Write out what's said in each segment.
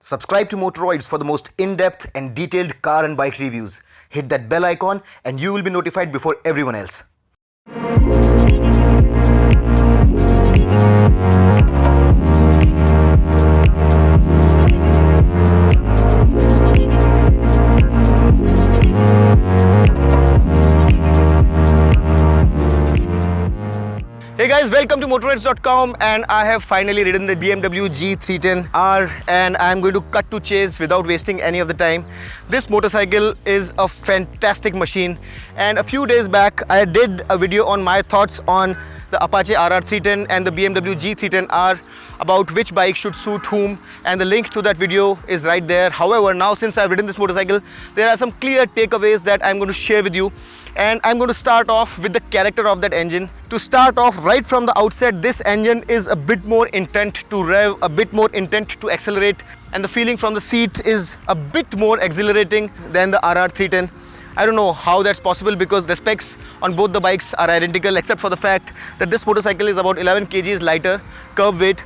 Subscribe to Motoroids for the most in-depth and detailed car and bike reviews. Hit that bell icon and you will be notified before everyone else. Hey guys, welcome to Motoroids.com, and I have finally ridden the BMW G310R and I'm going to cut to chase without wasting any of the time. This motorcycle is a fantastic machine, and a few days back I did a video on my thoughts on the Apache RR310 and the BMW G310R about which bike should suit whom, and the link to that video is right there. However, now since I've ridden this motorcycle, there are some clear takeaways that I'm going to share with you, and I'm going to start off with the character of that engine. To start off right from the outset, this engine is a bit more intent to rev, a bit more intent to accelerate, and the feeling from the seat is a bit more exhilarating than the RR310. I don't know how that's possible because the specs on both the bikes are identical except for the fact that this motorcycle is about 11 kgs lighter curb weight.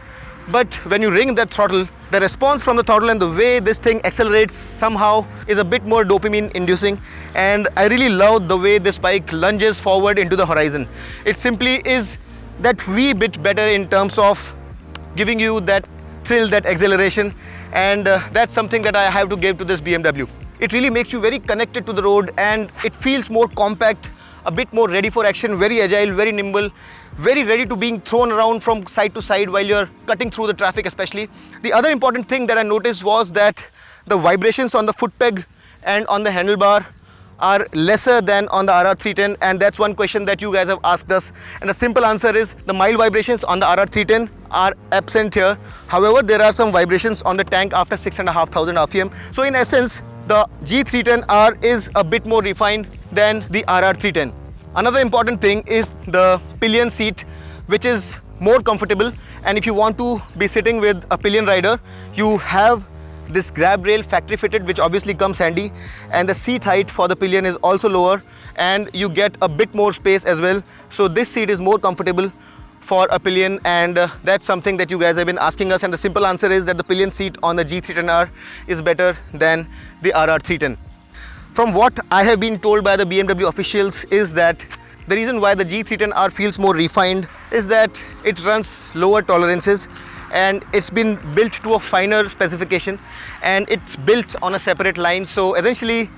But when you ring that throttle, the response from the throttle and the way this thing accelerates somehow is a bit more dopamine inducing, and I really love the way this bike lunges forward into the horizon. It simply is that wee bit better in terms of giving you that thrill, that exhilaration, and that's something that I have to give to this BMW. It really makes you very connected to the road, and it feels more compact, a bit more ready for action, very agile, very nimble, very ready to being thrown around from side to side while you're cutting through the traffic especially. The other important thing that I noticed was that the vibrations on the foot peg and on the handlebar are lesser than on the RR310, and that's one question that you guys have asked us, and the simple answer is the mild vibrations on the RR310 are absent here. However, there are some vibrations on the tank after 6,500 RPM. So in essence, the G310R is a bit more refined than the RR310. Another important thing is the pillion seat, which is more comfortable, and if you want to be sitting with a pillion rider, you have this grab rail factory fitted, which obviously comes handy, and the seat height for the pillion is also lower and you get a bit more space as well. So this seat is more comfortable for a pillion, and that's something that you guys have been asking us, and the simple answer is that the pillion seat on the G310R is better than the RR310. From what I have been told by the BMW officials is that the reason why the G310R feels more refined is that it runs lower tolerances, and it's been built to a finer specification, and it's built on a separate line. So essentially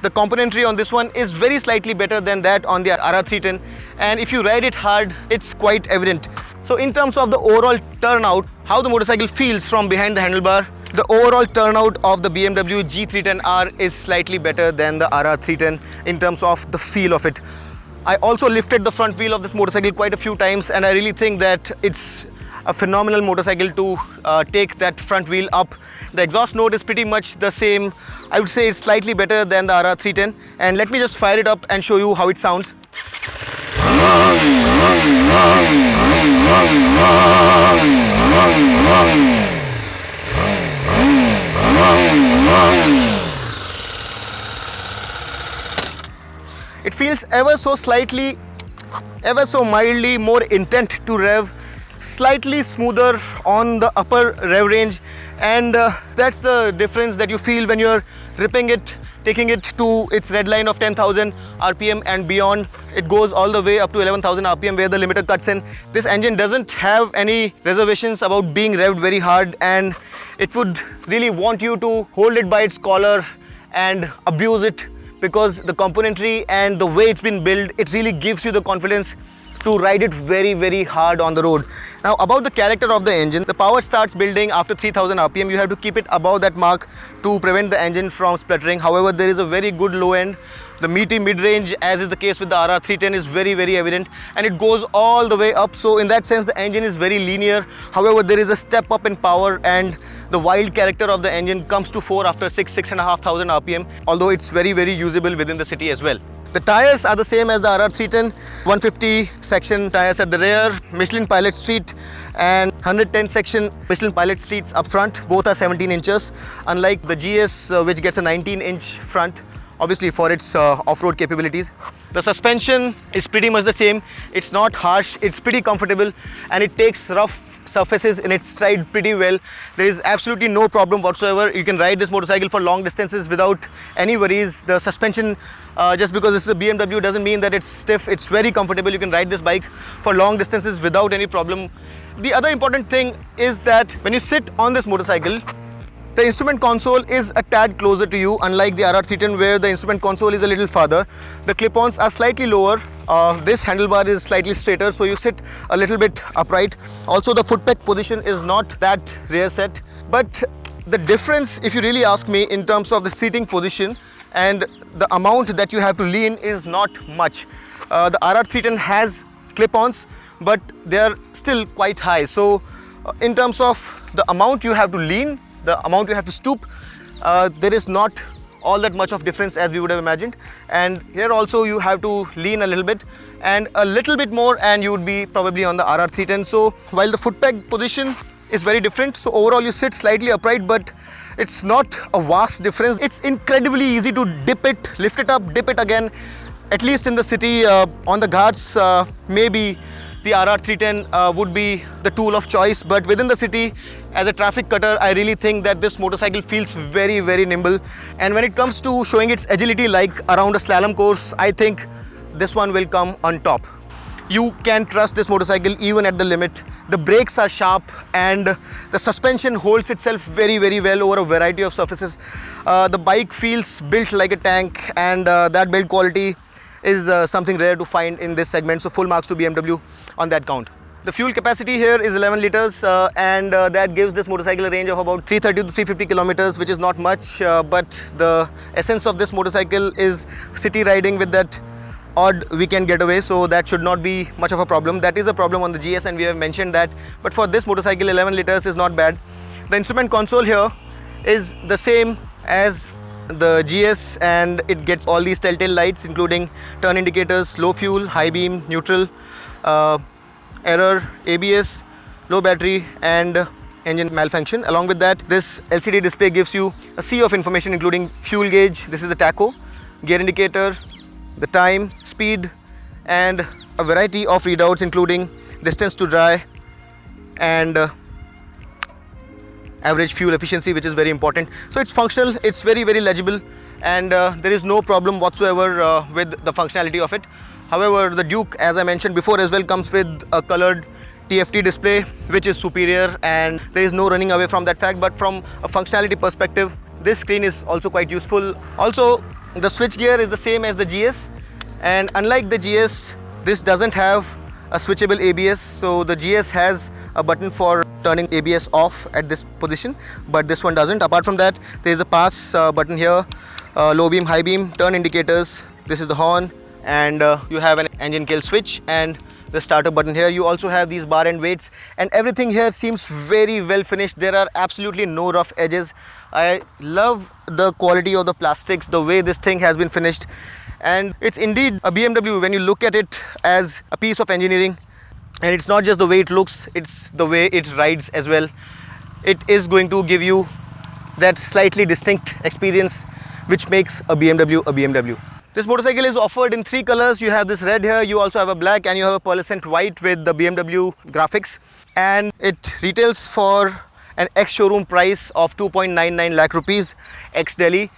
the componentry on this one is very slightly better than that on the RR310, and if you ride it hard, it's quite evident. So in terms of the overall turnout, how the motorcycle feels from behind the handlebar, the overall turnout of the BMW G310R is slightly better than the RR310 in terms of the feel of it. I also lifted the front wheel of this motorcycle quite a few times, and I really think that it's a phenomenal motorcycle to take that front wheel up. The exhaust note is pretty much the same. I would say it's slightly better than the RR310, and let me just fire it up and show you how it sounds. It feels ever so slightly, ever so mildly more intent to rev, slightly smoother on the upper rev range, and that's the difference that you feel when you're ripping it, taking it to its red line of 10,000 RPM and beyond. It goes all the way up to 11,000 RPM where the limiter cuts in. This engine doesn't have any reservations about being revved very hard, and it would really want you to hold it by its collar and abuse it, because the componentry and the way it's been built, it really gives you the confidence to ride it very, very hard on the road. Now about the character of the engine, the power starts building after 3000 RPM. You have to keep it above that mark to prevent the engine from spluttering. However, there is a very good low end. The meaty mid-range, as is the case with the RR310, is very, very evident, and it goes all the way up. So in that sense, the engine is very linear. However, there is a step up in power, and the wild character of the engine comes to 4 after 6,500 RPM, although it's very, very usable within the city as well. The tires are the same as the RR310, 150 section tires at the rear, Michelin Pilot Street, and 110 section Michelin Pilot Streets up front. Both are 17 inches, unlike the GS which gets a 19-inch front, obviously for its off-road capabilities. The suspension is pretty much the same. It's not harsh, it's pretty comfortable, and it takes rough surfaces in its stride pretty well. There is absolutely no problem whatsoever. You can ride this motorcycle for long distances without any worries. The suspension, just because this is a BMW, doesn't mean that it's stiff. It's very comfortable. You can ride this bike for long distances without any problem. The other important thing is that when you sit on this motorcycle, the instrument console is a tad closer to you, unlike the RR310 where the instrument console is a little farther. The clip-ons are slightly lower. This handlebar is slightly straighter, so you sit a little bit upright. Also, the foot peg position is not that rear set. But the difference, if you really ask me, in terms of the seating position and the amount that you have to lean is not much. The RR310 has clip-ons, but they are still quite high. So in terms of the amount you have to lean, the amount you have to stoop, there is not all that much of difference as we would have imagined. And here also you have to lean a little bit and a little bit more and you would be probably on the RR310. So while the foot peg position is very different, so overall you sit slightly upright, but it's not a vast difference. It's incredibly easy to dip it, lift it up, dip it again. At least in the city, on the ghats, maybe the RR310 would be the tool of choice, but within the city, as a traffic cutter, I really think that this motorcycle feels very, very nimble. And when it comes to showing its agility like around a slalom course, I think this one will come on top. You can trust this motorcycle even at the limit. The brakes are sharp and the suspension holds itself very, very well over a variety of surfaces. The bike feels built like a tank, and that build quality is something rare to find in this segment, so full marks to BMW on that count. The fuel capacity here is 11 liters and that gives this motorcycle a range of about 330 to 350 kilometers, which is not much, but the essence of this motorcycle is city riding with that odd weekend getaway, so that should not be much of a problem. That is a problem on the GS and we have mentioned that, but for this motorcycle 11 liters is not bad. The instrument console here is the same as the GS and it gets all these telltale lights including turn indicators, low fuel, high beam, neutral, error, ABS, low battery and engine malfunction. Along with that, this LCD display gives you a sea of information including fuel gauge, this is the tacho, gear indicator, the time, speed and a variety of readouts including distance to dry and average fuel efficiency, which is very important. So it's functional, it's very, very legible and there is no problem whatsoever with the functionality of it. However, the Duke, as I mentioned before as well, comes with a colored TFT display which is superior and there is no running away from that fact, but from a functionality perspective this screen is also quite useful. Also, the switch gear is the same as the GS and unlike the GS, this doesn't have a switchable ABS, so the GS has a button for turning ABS off at this position, but this one doesn't. Apart from that, there is a pass button here, low beam, high beam, turn indicators, this is the horn and you have an engine kill switch and the starter button here. You also have these bar end weights and everything here seems very well finished. There are absolutely no rough edges. I love the quality of the plastics, the way this thing has been finished, and it's indeed a BMW when you look at it as a piece of engineering. And it's not just the way it looks, it's the way it rides as well. It is going to give you that slightly distinct experience which makes a BMW a BMW. This motorcycle is offered in 3 colors. You have this red here, you also have a black and you have a pearlescent white with the BMW graphics. And it retails for an ex-showroom price of 2.99 lakh rupees ex-Delhi.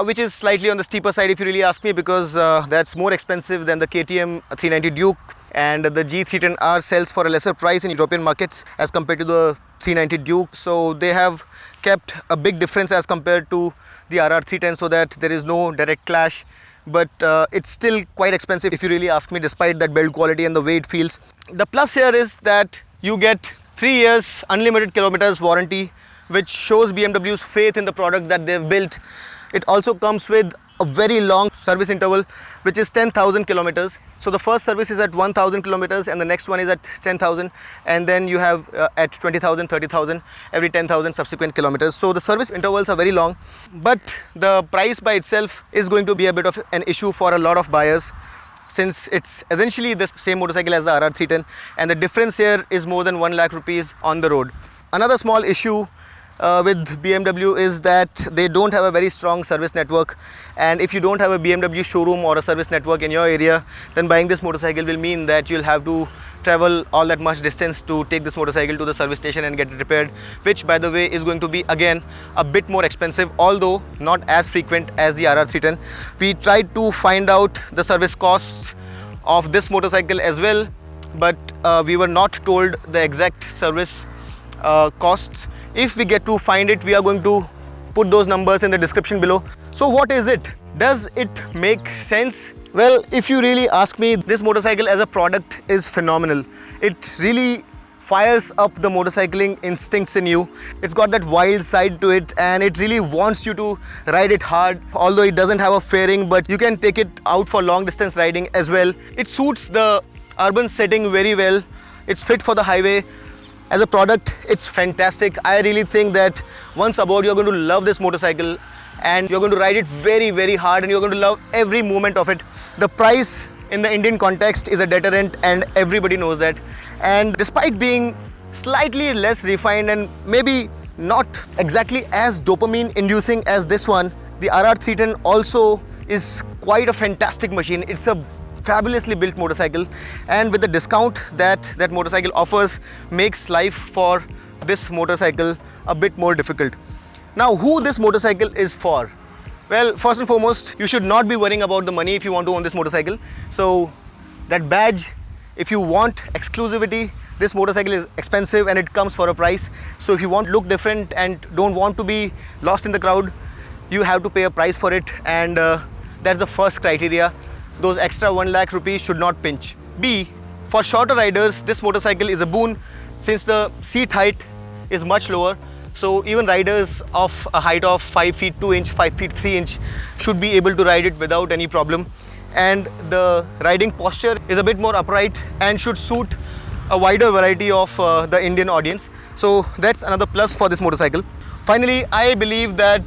Which is slightly on the steeper side if you really ask me, because that's more expensive than the KTM 390 Duke, and the G310R sells for a lesser price in European markets as compared to the 390 Duke. So they have kept a big difference as compared to the RR310 so that there is no direct clash, but it's still quite expensive if you really ask me, despite that build quality and the way it feels. The plus here is that you get 3 years unlimited kilometers warranty, which shows BMW's faith in the product that they've built. It also comes with a very long service interval, which is 10,000 kilometers. So the first service is at 1,000 kilometers and the next one is at 10,000, and then you have at 20,000, 30,000, every 10,000 subsequent kilometers. So the service intervals are very long, but the price by itself is going to be a bit of an issue for a lot of buyers, since it's essentially the same motorcycle as the RR310 and the difference here is more than 1 lakh rupees on the road. Another small issue with BMW is that they don't have a very strong service network, and if you don't have a BMW showroom or a service network in your area, then buying this motorcycle will mean that you'll have to travel all that much distance to take this motorcycle to the service station and get it repaired, which by the way is going to be again a bit more expensive, although not as frequent as the RR310. We tried to find out the service costs of this motorcycle as well, but we were not told the exact service costs. If we get to find it, we are going to put those numbers in the description below. So what is it? Does it make sense? Well, if you really ask me, this motorcycle as a product is phenomenal. It really fires up the motorcycling instincts in you. It's got that wild side to it, and it really wants you to ride it hard. Although it doesn't have a fairing, but you can take it out for long distance riding as well. It suits the urban setting very well. It's fit for the highway. As a product, it's fantastic. I really think that once aboard, you're going to love this motorcycle and you're going to ride it very, very hard, and you're going to love every moment of it. The price in the Indian context is a deterrent, and everybody knows that. And despite being slightly less refined and maybe not exactly as dopamine inducing as this one, the RR310 also is quite a fantastic machine. It's a fabulously built motorcycle, and with the discount that motorcycle offers makes life for this motorcycle a bit more difficult. Now, who this motorcycle is for? Well, first and foremost, you should not be worrying about the money if you want to own this motorcycle. So that badge, if you want exclusivity, this motorcycle is expensive and it comes for a price. So if you want to look different and don't want to be lost in the crowd, you have to pay a price for it, and that's the first criteria. Those extra 1 lakh rupees should not pinch. B, for shorter riders, this motorcycle is a boon since the seat height is much lower. So even riders of a height of 5 feet 2 inch, 5 feet 3 inch should be able to ride it without any problem. And the riding posture is a bit more upright and should suit a wider variety of the Indian audience. So that's another plus for this motorcycle. Finally, I believe that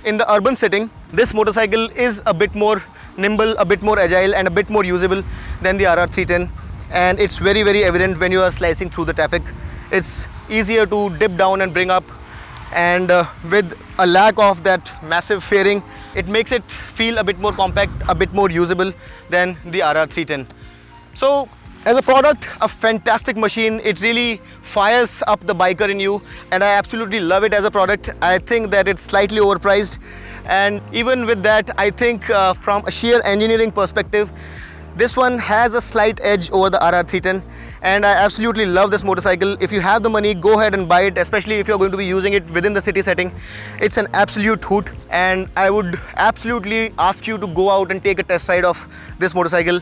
in the urban setting, this motorcycle is a bit more nimble, a bit more agile, and a bit more usable than the RR310. And it's very, very evident when you are slicing through the traffic. It's easier to dip down and bring up, and with a lack of that massive fairing, it makes it feel a bit more compact, a bit more usable than the RR310. So as a product, a fantastic machine. It really fires up the biker in you, and I absolutely love it as a product. I think that it's slightly overpriced, and even with that, I think from a sheer engineering perspective, this one has a slight edge over the RR310, and I absolutely love this motorcycle. If you have the money, go ahead and buy it, especially if you're going to be using it within the city setting. It's an absolute hoot, and I would absolutely ask you to go out and take a test ride of this motorcycle.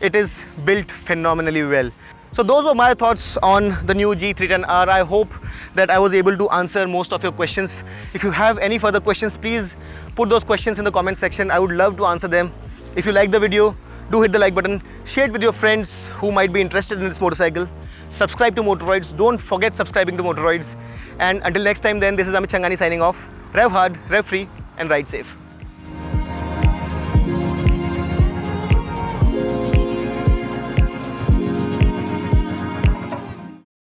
It is built phenomenally well. So those were my thoughts on the new G310R. I hope that I was able to answer most of your questions. If you have any further questions, please put those questions in the comment section. I would love to answer them. If you like the video, do hit the like button, share it with your friends who might be interested in this motorcycle. Subscribe to Motoroids. Don't forget subscribing to Motoroids. And until next time then, this is Amit Changani signing off. Rev hard, rev free, and ride safe.